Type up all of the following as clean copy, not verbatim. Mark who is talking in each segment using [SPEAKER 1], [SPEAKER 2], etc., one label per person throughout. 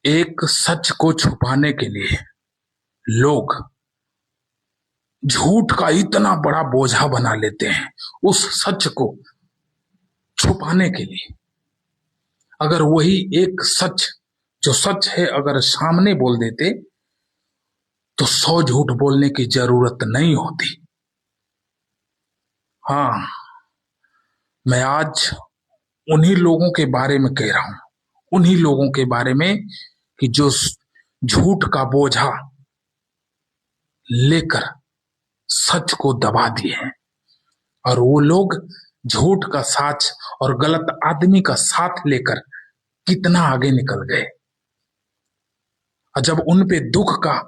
[SPEAKER 1] एक सच को छुपाने के लिए लोग झूठ का इतना बड़ा बोझा बना लेते हैं। उस सच को छुपाने के लिए अगर वही एक सच जो सच है अगर सामने बोल देते तो 100 झूठ बोलने की जरूरत नहीं होती। हाँ, मैं आज उन्हीं लोगों के बारे में कह रहा हूं, उन्हीं लोगों के बारे में कि जो झूठ का बोझा लेकर सच को दबा दिए हैं। और वो लोग झूठ का साथ और गलत आदमी का साथ लेकर कितना आगे निकल गए। और जब उन पे दुख का,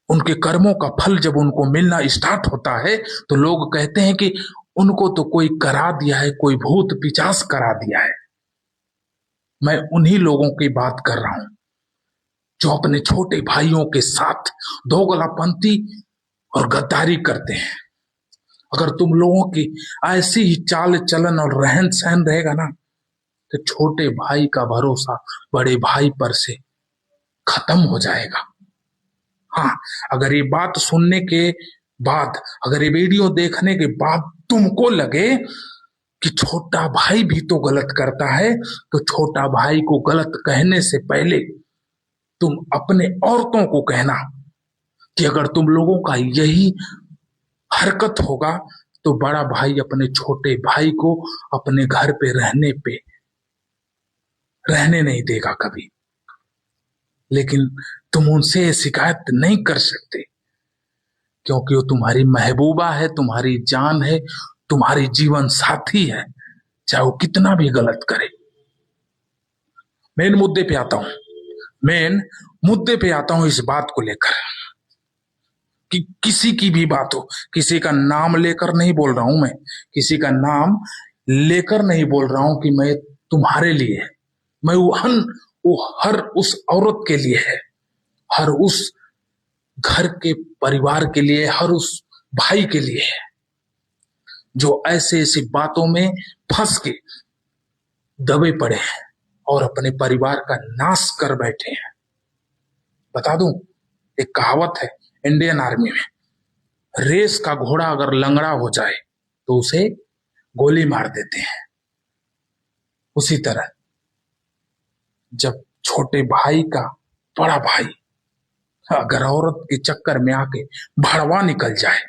[SPEAKER 1] उनके कर्मों का फल जब उनको मिलना स्टार्ट होता है तो लोग कहते हैं कि उनको तो कोई करा दिया है, कोई भूत पिचास करा दिया है। मैं उन्हीं लोगों की बात कर रहा हूं जो अपने छोटे भाइयों के साथ दोगलापंथी और गद्दारी करते हैं। अगर तुम लोगों की ऐसी ही चाल चलन और रहन सहन रहेगा ना तो छोटे भाई का भरोसा बड़े भाई पर से खत्म हो जाएगा। हाँ, अगर ये बात सुनने के बाद, अगर ये वीडियो देखने के बाद तुमको लगे कि छोटा भाई भी तो गलत करता है तो छोटा भाई को गलत कहने से पहले तुम अपने औरतों को कहना कि अगर तुम लोगों का यही हरकत होगा तो बड़ा भाई अपने छोटे भाई को अपने घर पे रहने नहीं देगा कभी। लेकिन तुम उनसे शिकायत नहीं कर सकते क्योंकि वो तुम्हारी महबूबा है, तुम्हारी जान है, तुम्हारी जीवन साथी है, चाहे वो कितना भी गलत करे। मेन मुद्दे पे आता हूं इस बात को लेकर कि किसी की भी बात हो, किसी का नाम लेकर नहीं बोल रहा हूं, मैं किसी का नाम लेकर नहीं बोल रहा हूं कि मैं तुम्हारे लिए, मैं वो हर उस औरत के लिए है, हर उस घर के परिवार के लिए, हर उस भाई के लिए है जो ऐसे ऐसी बातों में फंस के दबे पड़े हैं और अपने परिवार का नाश कर बैठे हैं। बता दूं, एक कहावत है इंडियन आर्मी में, रेस का घोड़ा अगर लंगड़ा हो जाए तो उसे गोली मार देते हैं। उसी तरह जब छोटे भाई का बड़ा भाई अगर औरत के चक्कर में आके भड़वा निकल जाए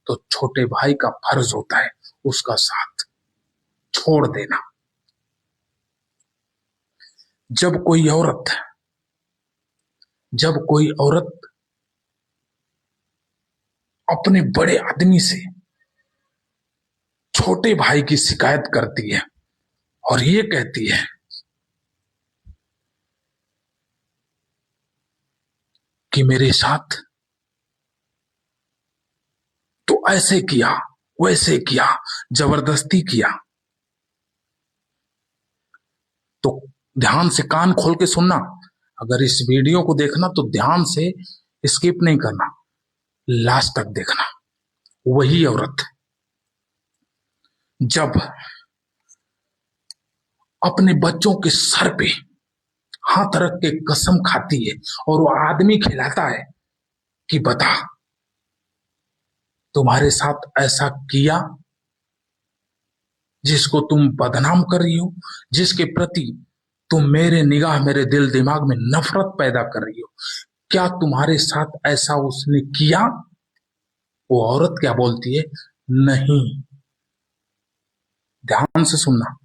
[SPEAKER 1] तो छोटे भाई का फर्ज होता है उसका साथ छोड़ देना। जब कोई औरत अपने बड़े आदमी से छोटे भाई की शिकायत करती है और ये कहती है कि मेरे साथ तो ऐसे किया, वैसे किया, जबरदस्ती किया, तो ध्यान से कान खोल के सुनना। अगर इस वीडियो को देखना तो ध्यान से स्किप नहीं करना, लास्ट तक देखना। वही औरत जब अपने बच्चों के सर पे हाथ रख के कसम खाती है और वो आदमी खिलाता है कि बता तुम्हारे साथ ऐसा किया जिसको तुम बदनाम कर रही हो, जिसके प्रति तुम मेरे निगाह, मेरे दिल दिमाग में नफरत पैदा कर रही हो, क्या तुम्हारे साथ ऐसा उसने किया? वो औरत क्या बोलती है? नहीं। ध्यान से सुनना।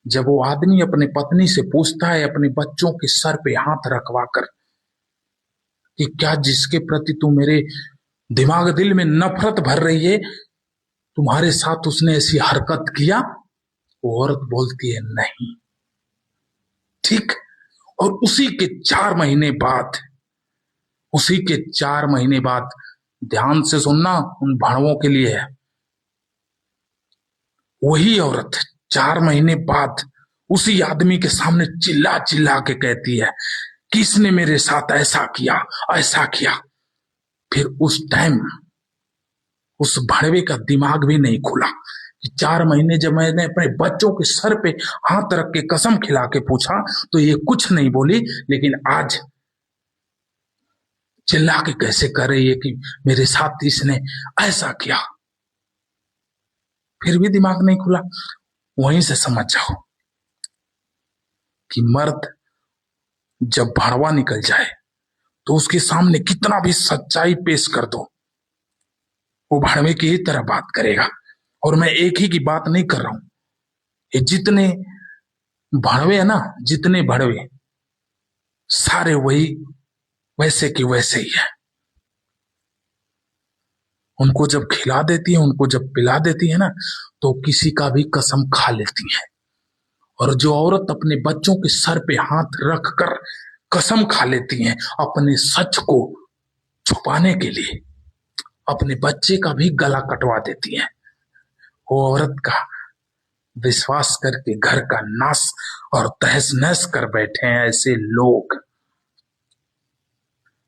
[SPEAKER 1] जब वो आदमी अपने पत्नी से पूछता है अपने बच्चों के सर पे हाथ रखवा कर कि क्या जिसके प्रति तुम मेरे दिमाग दिल में नफरत भर रही है तुम्हारे साथ उसने ऐसी हरकत किया? वो औरत बोलती है नहीं। ठीक। और उसी के 4 महीने बाद, ध्यान से सुनना, उन भाड़वों के लिए है, वही औरत 4 महीने बाद उसी आदमी के सामने चिल्ला चिल्ला के कहती है किसने मेरे साथ ऐसा किया, ऐसा किया। फिर उस टाइम उस भड़वे का दिमाग भी नहीं खुला कि 4 महीने जब मैंने अपने बच्चों के सर पे हाथ रख के कसम खिला के पूछा तो ये कुछ नहीं बोली, लेकिन आज चिल्ला के कैसे कर रही है कि मेरे साथ इसने ऐसा किया। फिर भी दिमाग नहीं खुला। वहीं से समझ जाओ कि मर्द जब भड़वा निकल जाए तो उसके सामने कितना भी सच्चाई पेश कर दो, वो भड़वे की ही तरह बात करेगा। और मैं एक ही की बात नहीं कर रहा हूं, ये जितने भड़वे है ना, जितने भड़वे सारे वही वैसे के वैसे ही है। उनको जब खिला देती है, उनको जब पिला देती है ना, तो किसी का भी कसम खा लेती है। और जो औरत अपने बच्चों के सर पे हाथ रख कर कसम खा लेती है अपने सच को छुपाने के लिए, अपने बच्चे का भी गला कटवा देती है, वो औरत का विश्वास करके घर का नाश और तहस नहस कर बैठे हैं ऐसे लोग।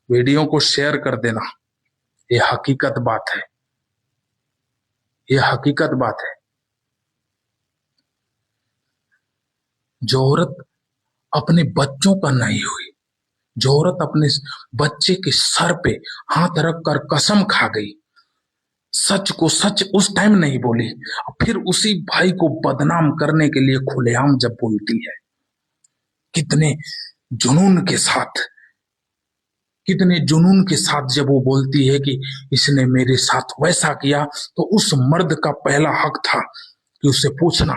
[SPEAKER 1] वीडियो को शेयर कर देना, ये हकीकत बात है, ये हकीकत बात है। जो औरत अपने बच्चों का नहीं हुई, जो औरत अपने बच्चे के सर पे हाथ रख कर कसम खा गई, सच को सच उस टाइम नहीं बोली, फिर उसी भाई को बदनाम करने के लिए खुलेआम जब बोलती है, कितने जुनून के साथ, कितने जुनून के साथ जब वो बोलती है कि इसने मेरे साथ वैसा किया, तो उस मर्द का पहला हक था कि उससे पूछना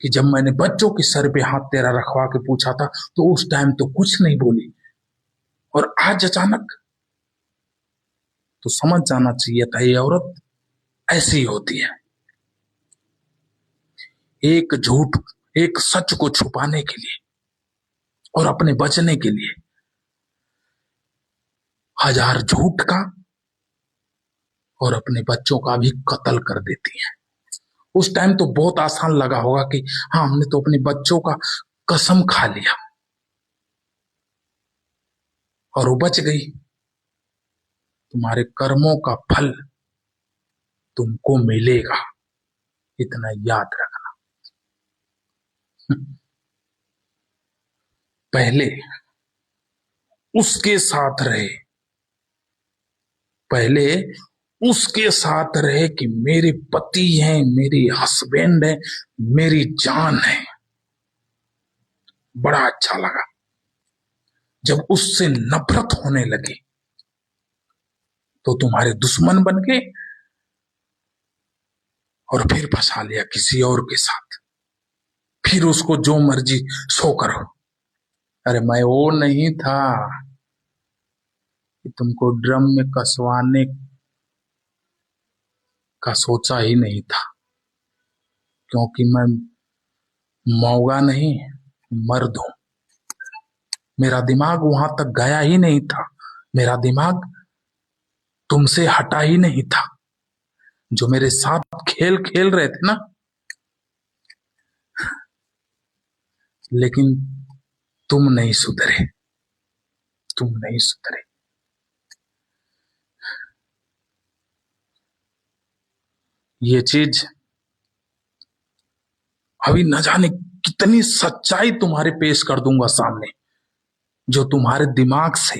[SPEAKER 1] कि जब मैंने बच्चों के सर पे हाथ तेरा रखवा के पूछा था तो उस टाइम तो कुछ नहीं बोली, और आज अचानक। तो समझ जाना चाहिए था ये औरत ऐसी होती है। एक झूठ, एक सच को छुपाने के लिए और अपने बचने के लिए हजार झूठ का और अपने बच्चों का भी कत्ल कर देती है। उस टाइम तो बहुत आसान लगा होगा कि हाँ, हमने तो अपने बच्चों का कसम खा लिया और वो बच गई। तुम्हारे कर्मों का फल तुमको मिलेगा, इतना याद रखना। पहले उसके साथ रहे, पहले उसके साथ रहे कि मेरे पति हैं, मेरी हस्बैंड है, मेरी जान है। बड़ा अच्छा लगा जब उससे नफरत होने लगी तो तुम्हारे दुश्मन बन गए और फिर फंसा लिया किसी और के साथ, फिर उसको जो मर्जी सो करो। अरे मैं वो नहीं था कि तुमको ड्रम में कसवाने का सोचा ही नहीं था, क्योंकि मैं मौगा नहीं, मर्द हूं। मेरा दिमाग वहां तक गया ही नहीं था, मेरा दिमाग तुमसे हटा ही नहीं था। जो मेरे साथ खेल खेल रहे थे ना, लेकिन तुम नहीं सुधरे, तुम नहीं सुधरे। ये चीज अभी न जाने कितनी सच्चाई तुम्हारे पेश कर दूंगा सामने, जो तुम्हारे दिमाग से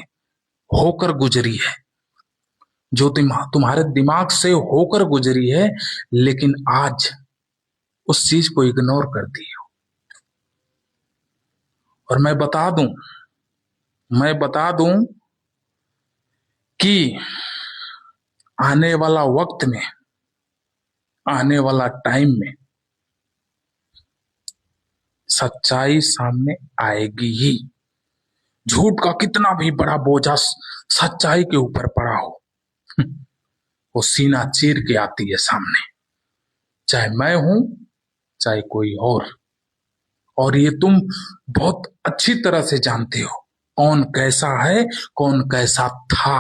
[SPEAKER 1] होकर गुजरी है, जो तुम्हारे दिमाग से होकर गुजरी है, लेकिन आज उस चीज को इग्नोर कर दी हो। और मैं बता दूं कि आने वाला वक्त में, आने वाला टाइम में सच्चाई सामने आएगी ही। झूठ का कितना भी बड़ा बोझा सच्चाई के ऊपर पड़ा हो, वो सीना चीर के आती है सामने, चाहे मैं हूं चाहे कोई और ये तुम बहुत अच्छी तरह से जानते हो कौन कैसा है, कौन कैसा था।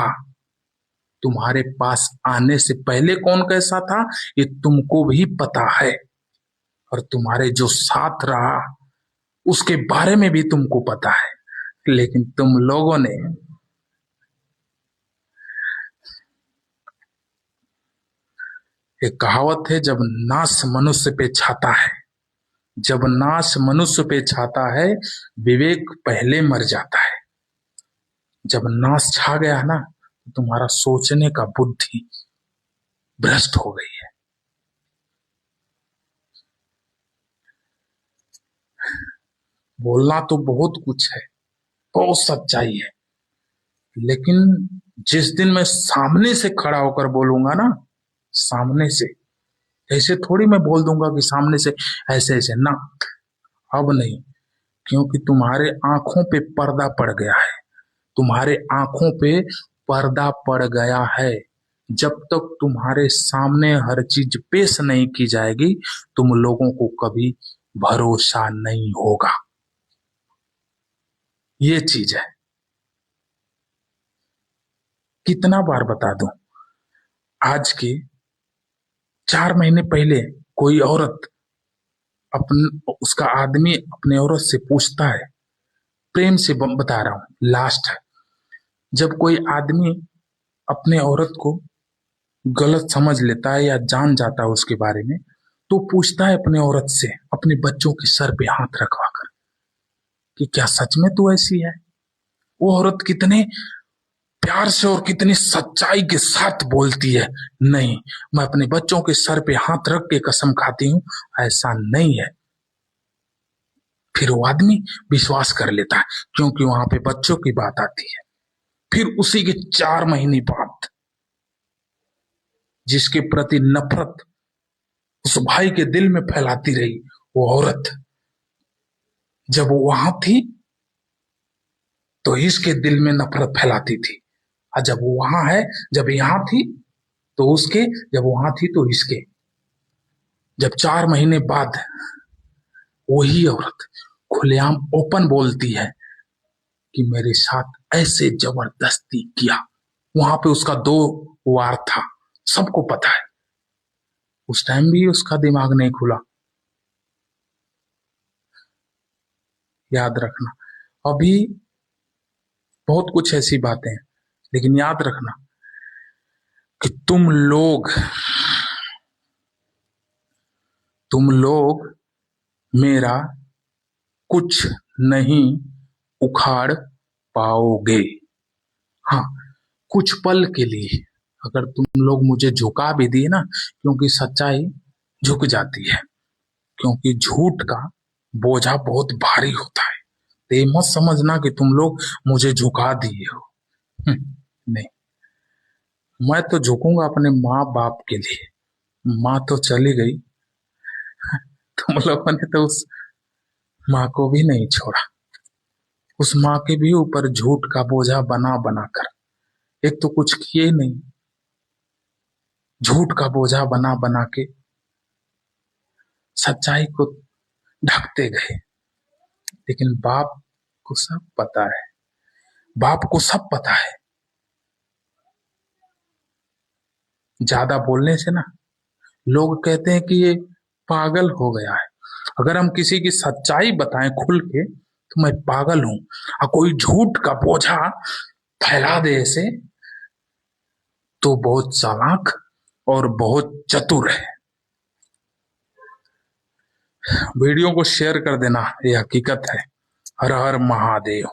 [SPEAKER 1] तुम्हारे पास आने से पहले कौन कैसा था ये तुमको भी पता है, और तुम्हारे जो साथ रहा उसके बारे में भी तुमको पता है। लेकिन तुम लोगों ने एक कहावत है, जब नाश मनुष्य पे छाता है, जब नाश मनुष्य पे छाता है, विवेक पहले मर जाता है। जब नाश छा गया ना, तो तुम्हारा सोचने का बुद्धि भ्रष्ट हो गई है। बोलना तो बहुत कुछ है, बहुत सच्चाई है, लेकिन जिस दिन मैं सामने से खड़ा होकर बोलूंगा ना, सामने से, ऐसे थोड़ी मैं बोल दूंगा कि सामने से ऐसे ऐसे ना, अब नहीं, क्योंकि तुम्हारे आंखों पे पर्दा पड़ गया है, तुम्हारे आंखों पे पर्दा पड़ गया है। जब तक तुम्हारे सामने हर चीज पेश नहीं की जाएगी, तुम लोगों को कभी भरोसा नहीं होगा। ये चीज है। कितना बार बता दूं, आज के 4 महीने पहले कोई औरत उसका आदमी अपने औरत से पूछता है, प्रेम से बता रहा हूं, लास्ट है, जब कोई आदमी अपने औरत को गलत समझ लेता है या जान जाता है उसके बारे में, तो पूछता है अपने औरत से, अपने बच्चों के सर पे हाथ रखवा कर, कि क्या सच में तू ऐसी है? वो औरत कितने प्यार से और कितनी सच्चाई के साथ बोलती है, नहीं, मैं अपने बच्चों के सर पे हाथ रख के कसम खाती हूं, ऐसा नहीं है। फिर वो आदमी विश्वास कर लेता है, क्योंकि वहां पे बच्चों की बात आती है। फिर उसी के 4 महीने बाद जिसके प्रति नफरत उस भाई के दिल में फैलाती रही वो औरत, जब वो वहां थी तो इसके दिल में नफरत फैलाती थी, और जब वो वहां है, जब यहां थी तो उसके, जब वहां थी तो इसके। जब 4 महीने बाद वही औरत खुलेआम ओपन बोलती है कि मेरे साथ ऐसे जबरदस्ती किया, वहां पे उसका 2 वार था, सबको पता है, उस टाइम भी उसका दिमाग नहीं खुला। याद रखना, अभी बहुत कुछ ऐसी बातें हैं, लेकिन याद रखना कि तुम लोग मेरा कुछ नहीं उखाड़ पाओगे। हाँ, कुछ पल के लिए अगर तुम लोग मुझे झुका भी दिए ना, क्योंकि सच्चाई झुक जाती है, क्योंकि झूठ का बोझा बहुत भारी होता है। तो ये मत समझना कि तुम लोग मुझे झुका दिए हो, नहीं, मैं तो झुकूंगा अपने माँ बाप के लिए। माँ तो चली गई, तुम लोगों ने तो उस माँ को भी नहीं छोड़ा, उस माँ के भी ऊपर झूठ का बोझा बना बना कर, एक तो कुछ किए नहीं, झूठ का बोझा बना बना के सच्चाई को ढकते गए। लेकिन बाप को सब पता है, बाप को सब पता है। ज्यादा बोलने से ना लोग कहते हैं कि ये पागल हो गया है। अगर हम किसी की सच्चाई बताएं खुल के तो मैं पागल हूं, और कोई झूठ का बोझा फैला दे ऐसे, तो बहुत चालाक और बहुत चतुर है। वीडियो को शेयर कर देना, ये हकीकत है। हर हर महादेव।